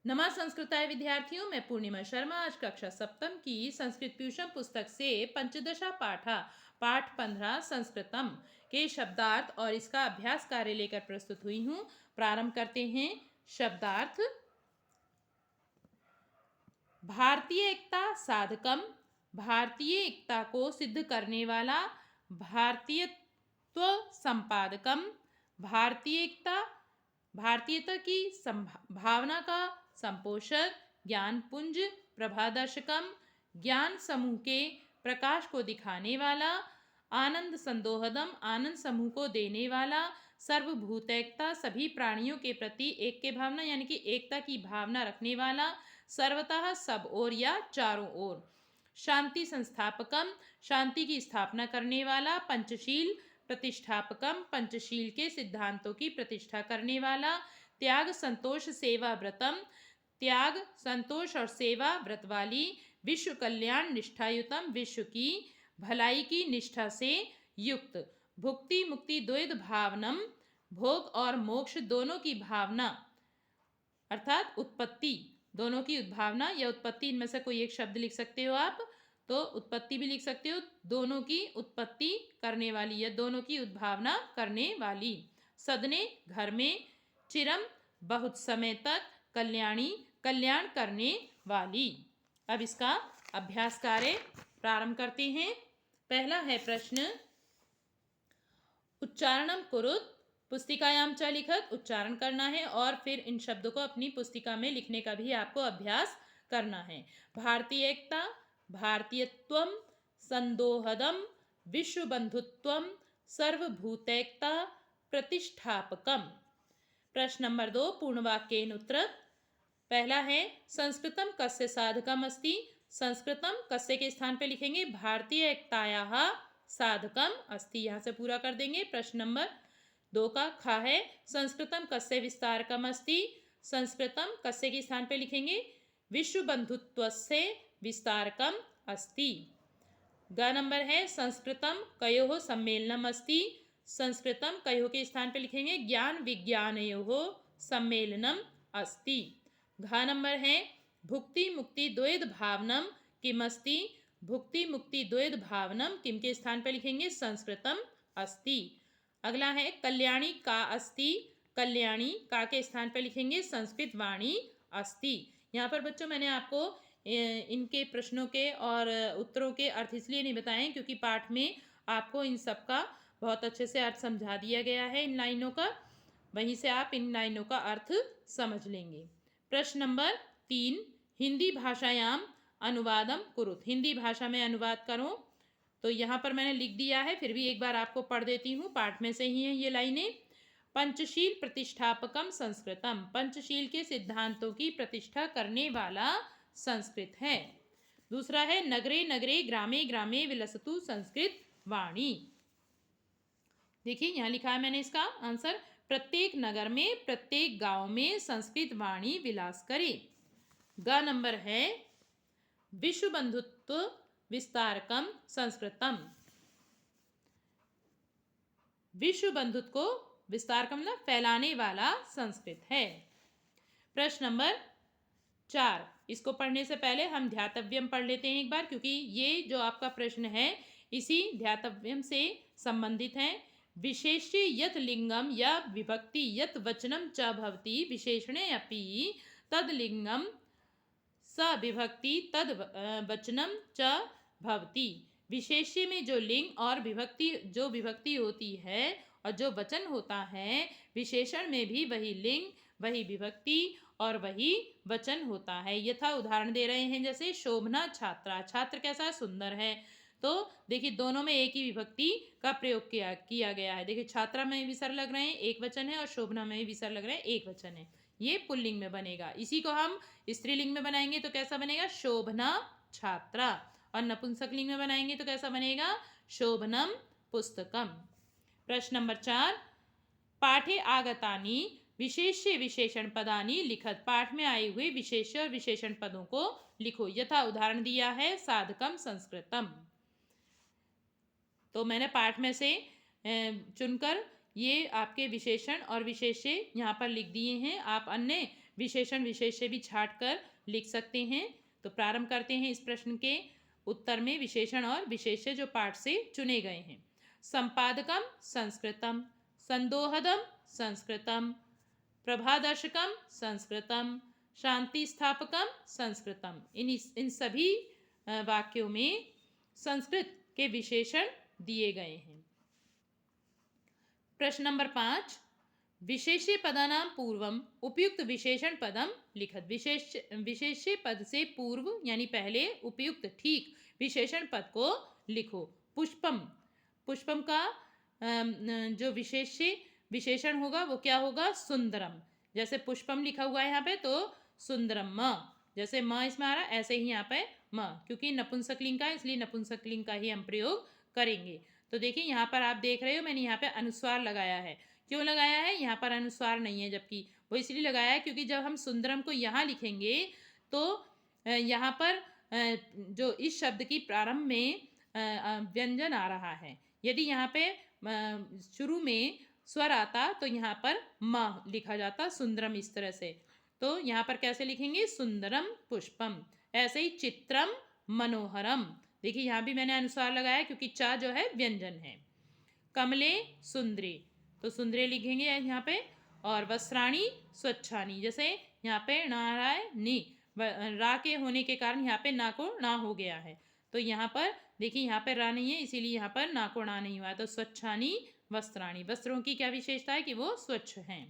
नमः संस्कृताय विद्यार्थियों, मैं पूर्णिमा शर्मा आज कक्षा सप्तम की संस्कृत प्यूषम पुस्तक से पंचदशा पाठा पाठ 15 संस्कृतम के शब्दार्थ और इसका अभ्यास कार्य लेकर प्रस्तुत हुई हूँ। प्रारंभ करते हैं। शब्दार्थ। भारतीय एकता साधकम, भारतीय एकता को सिद्ध करने वाला, भारतीयत्व संपादकम, भारतीय एकता भारतीयता की भावना का संपोषक, ज्ञान पुंज प्रभादर्शकम, ज्ञान समूह के प्रकाश को दिखाने वाला, आनंद संदोहदम आनंद समूह को देने वाला, सर्वभूत एकता सभी प्राणियों के प्रति एक के भावना यानी कि एकता की भावना रखने वाला, सर्वतः सब ओर या चारों ओर, शांति संस्थापकम शांति की स्थापना करने वाला, पंचशील प्रतिष्ठापकम पंचशील के सिद्धांतों की प्रतिष्ठा करने वाला, त्याग संतोष सेवा व्रतम त्याग संतोष और सेवा व्रत वाली, विश्व कल्याण निष्ठायुतम विश्व की भलाई की निष्ठा से युक्त, भुक्ति मुक्ति द्वैध भावनम भोग और मोक्ष दोनों की भावना अर्थात उत्पत्ति दोनों की उद्भावना या उत्पत्ति, इनमें से कोई एक शब्द लिख सकते हो आप, तो उत्पत्ति भी लिख सकते हो, दोनों की उत्पत्ति करने वाली या दोनों की उद्भावना करने वाली, सदने घर में, चिरम बहुत समय तक, कल्याणी कल्याण करने वाली। अब इसका अभ्यास कार्य प्रारंभ करते हैं। पहला है प्रश्न, उच्चारणम कुरुत, पुस्तिकायाम च लिखत उच्चारण करना है और फिर इन शब्दों को अपनी पुस्तिका में लिखने का भी आपको अभ्यास करना है। भारतीय एकता, भारतीयत्वम, संदोहदम, विश्व बंधुत्वम, सर्वभूतैकता, प्रतिष्ठापकम। प्रश्न नंबर 2 पूर्णवाक्येन उत्तरत्। पहला है संस्कृतम कस्य साधकम अस्ति, संस्कृतम कस्य के स्थान पे लिखेंगे भारतीय एकतायाः साधकम अस्ति, यहाँ से पूरा कर देंगे। प्रश्न नंबर 2 का खा है संस्कृतम कस्य विस्तारकम अस्ति, संस्कृतम कस्य के स्थान पे लिखेंगे विश्व बंधुत्वस्य विस्तारकम अस्ति। ग नंबर है संस्कृतम कयोः सम्मेलनम अस्ति, संस्कृतम कयोः के स्थान पे लिखेंगे ज्ञान विज्ञानयोः सम्मेलनम अस्ति। घ नंबर है भुक्ति मुक्ति द्वैध भावनम किम अस्ति, भुक्ति मुक्ति द्वैध भावनम किम के स्थान पे लिखेंगे संस्कृतम अस्ति। अगला है कल्याणी का अस्ति, कल्याणी का के स्थान पे लिखेंगे संस्कृत वाणी अस्ति। यहाँ पर बच्चों मैंने आपको इनके प्रश्नों के और उत्तरों के अर्थ इसलिए नहीं बताए क्योंकि पाठ में आपको इन सब का बहुत अच्छे से अर्थ समझा दिया गया है इन लाइनों का, वहीं से आप इन लाइनों का अर्थ समझ लेंगे। प्रश्न नंबर 3 हिंदी भाषायाम अनुवादम कुरुत, हिंदी भाषा में अनुवाद करो। तो यहाँ पर मैंने लिख दिया है, फिर भी एक बार आपको पढ़ देती हूँ, पाठ में से ही है ये लाइनें। पंचशील प्रतिष्ठापकम संस्कृतम, पंचशील के सिद्धांतों की प्रतिष्ठा करने वाला संस्कृत है। दूसरा है नगरे नगरे ग्रामे ग्रामे विलसतु संस्कृत वाणी। देखिए यहाँ लिखा है मैंने इसका आंसर, प्रत्येक नगर में प्रत्येक गांव में संस्कृत वाणी विलास करे। ग नंबर है विश्व बंधुत्व विस्तारकम संस्कृतम, विश्व बंधुत्व को विस्तारकम मतलब फैलाने वाला संस्कृत है। प्रश्न नंबर 4, इसको पढ़ने से पहले हम ध्यातव्यम पढ़ लेते हैं एक बार, क्योंकि ये जो आपका प्रश्न है इसी ध्यातव्यम से संबंधित है। विशेष्य यत लिंगम या विभक्ति यत वचनम च भवति विशेषणे अपि तद लिंगम स विभक्ति तद वचनम च भवति, विशेष्य में जो लिंग और विभक्ति होती है और जो वचन होता है, विशेषण में भी वही लिंग वही विभक्ति और वही वचन होता है। यथा उदाहरण दे रहे हैं, जैसे शोभना छात्रा, छात्र कैसा है सुंदर है, तो देखिए दोनों में एक ही विभक्ति का प्रयोग किया गया है। देखिए छात्रा में विसर्ग लग रहे हैं एक वचन है और शोभना में भी विसर्ग लग रहे हैं एक वचन है, ये पुल्लिंग में बनेगा। इसी को हम स्त्रीलिंग में बनाएंगे तो कैसा बनेगा शोभना छात्रा, और नपुंसकलिंग में बनाएंगे तो कैसा बनेगा शोभनम पुस्तकम। प्रश्न नंबर 4 पाठे आगतानि विशेष्य विशेषण पदानि लिखत, पाठ में आए हुए विशेष्य और विशेषण पदों को लिखो। यथा उदाहरण दिया है साधकम संस्कृतम, तो मैंने पाठ में से चुनकर ये आपके विशेषण और विशेष्य यहाँ पर लिख दिए हैं। आप अन्य विशेषण विशेष्य भी छाट कर लिख सकते हैं। तो प्रारंभ करते हैं इस प्रश्न के उत्तर में विशेषण और विशेष्य जो पाठ से चुने गए हैं। संपादकम संस्कृतम, संदोहदम संस्कृतम, प्रभादर्शकम संस्कृतम, शांति स्थापकम संस्कृतम। इन सभी वाक्यों में संस्कृत के विशेषण दिए गए हैं। प्रश्न नंबर 5, विशेष्य पदानां पूर्वम उपयुक्त विशेषण पदम लिखत। विशेष्य पद से पूर्व यानी पहले उपयुक्त ठीक विशेषण पद को लिखो। पुष्पम, पुष्पम का जो विशेषण होगा वो क्या होगा? सुंदरम। जैसे पुष्पम लिखा हुआ है यहाँ पे तो सुंदरम म, जैसे म इसमें आ रहा है ऐसे ही यहाँ पे म, क्योंकि नपुंसकलिंग का इसलिए नपुंसकलिंग का ही हम प्रयोग करेंगे। तो देखिए यहाँ पर आप देख रहे हो मैंने यहाँ पे अनुस्वार लगाया है। क्यों लगाया है? यहाँ पर अनुस्वार नहीं है, जबकि वो इसलिए लगाया है क्योंकि जब हम सुंदरम को यहाँ लिखेंगे तो यहाँ पर जो इस शब्द की प्रारंभ में व्यंजन आ रहा है। यदि यहाँ पे शुरू में स्वर आता तो यहाँ पर म लिखा जाता सुंदरम इस तरह से। तो यहाँ पर कैसे लिखेंगे? सुंदरम पुष्पम। ऐसे ही चित्रम मनोहरम, देखिए यहाँ भी मैंने अनुस्वार लगाया क्योंकि चा जो है व्यंजन है। कमले सुंदरी, तो सुंदरी लिखेंगे यहाँ पे। और वस्त्राणी स्वच्छानी, जैसे यहाँ पे ना आ रहा है नी, रा के होने के कारण यहाँ पे ना को ना हो गया है। तो यहाँ पर देखिए यहाँ पे रा नहीं है इसीलिए यहाँ पर ना को ना नहीं हुआ। तो स्वच्छानी वस्त्राणी, वस्त्रों की क्या विशेषता है कि वो स्वच्छ हैं।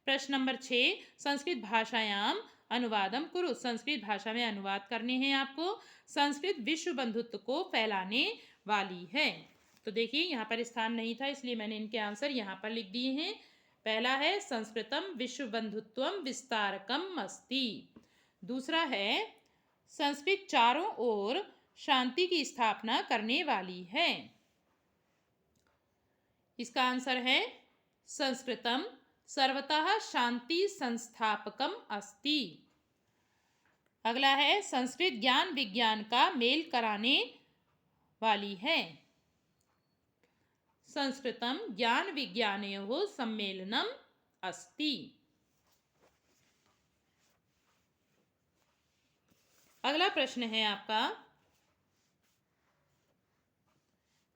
प्रश्न नंबर 6, संस्कृत भाषायाम अनुवादम कुरु। संस्कृत भाषा में अनुवाद करने हैं आपको। संस्कृत विश्व बंधुत्व को फैलाने वाली है। तो देखिए यहाँ पर स्थान नहीं था इसलिए मैंने इनके आंसर यहाँ पर लिख दिए हैं। पहला है संस्कृतम विश्व बंधुत्वम विस्तारकम अस्ति। दूसरा है संस्कृत चारों ओर शांति की स्थापना करने वाली है। इसका आंसर है संस्कृतम सर्वतः शांति संस्थापकम अस्ति। अगला है संस्कृत ज्ञान विज्ञान का मेल कराने वाली है। संस्कृतम ज्ञान विज्ञानयोः सम्मेलनम अस्ति। अगला प्रश्न है आपका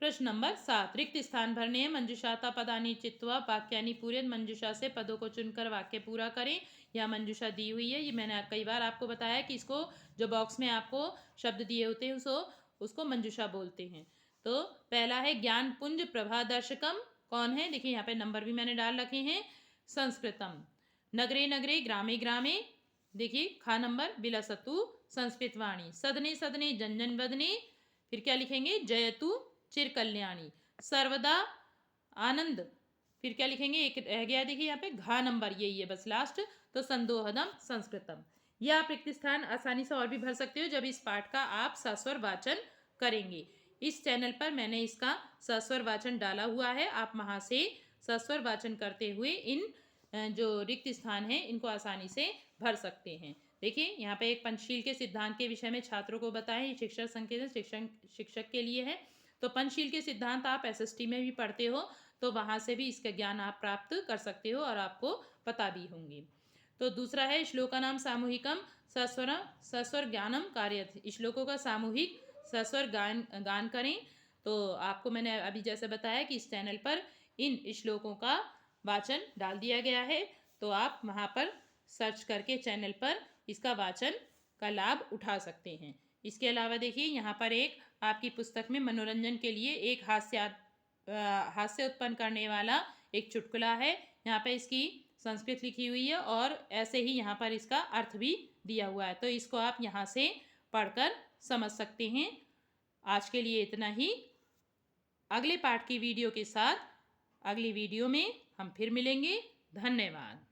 प्रश्न नंबर 7, रिक्त स्थान भरने हैं। मंजुषाता पदानि चित्वा वाक्यानि पूरयन्। मंजुषा से पदों को चुनकर वाक्य पूरा करें। यह मंजुषा दी हुई है, ये मैंने कई बार आपको बताया कि इसको जो बॉक्स में आपको शब्द दिए होते हैं उसको मंजुषा बोलते हैं। तो पहला है ज्ञान पुंज प्रभादर्शकम, कौन है? देखिए यहाँ पे नंबर भी मैंने डाल रखे हैं। संस्कृतम। नगरे नगरे ग्रामे ग्रामे, देखिए खा नंबर विलसतु संस्कृतवाणी। सदने सदने जनजन वदने, फिर क्या लिखेंगे? जयतु चिर कल्याणी। सर्वदा आनंद, फिर क्या लिखेंगे? एक रह गया देखिए यहाँ पे घा नंबर, यही है बस लास्ट। तो संदोहदम संस्कृतम। यह आप रिक्त स्थान आसानी से और भी भर सकते हो जब इस पाठ का आप सस्वर वाचन करेंगे। इस चैनल पर मैंने इसका सस्वर वाचन डाला हुआ है, आप वहाँ से सस्वर वाचन करते हुए इन जो रिक्त स्थान हैं इनको आसानी से भर सकते हैं। देखिए यहाँ पे एक पंचशील के सिद्धांत के विषय में छात्रों को बताएं, शिक्षक संकेतन शिक्षक के लिए है। तो पंचशील के सिद्धांत आप एसएसटी में भी पढ़ते हो तो वहाँ से भी इसका ज्ञान आप प्राप्त कर सकते हो और आपको पता भी होंगे। तो दूसरा है श्लोका नाम सामूहिकम सस्वर ज्ञानम कार्यत। श्लोकों का सामूहिक सस्वर गान करें। तो आपको मैंने अभी जैसे बताया कि इस चैनल पर इन श्लोकों का वाचन डाल दिया गया है, तो आप वहाँ पर सर्च करके चैनल पर इसका वाचन का लाभ उठा सकते हैं। इसके अलावा देखिए यहाँ पर एक आपकी पुस्तक में मनोरंजन के लिए एक हास्य उत्पन्न करने वाला एक चुटकुला है। यहाँ पे इसकी संस्कृत लिखी हुई है और ऐसे ही यहाँ पर इसका अर्थ भी दिया हुआ है, तो इसको आप यहाँ से पढ़कर समझ सकते हैं। आज के लिए इतना ही। अगले पाठ की वीडियो के साथ अगली वीडियो में हम फिर मिलेंगे। धन्यवाद।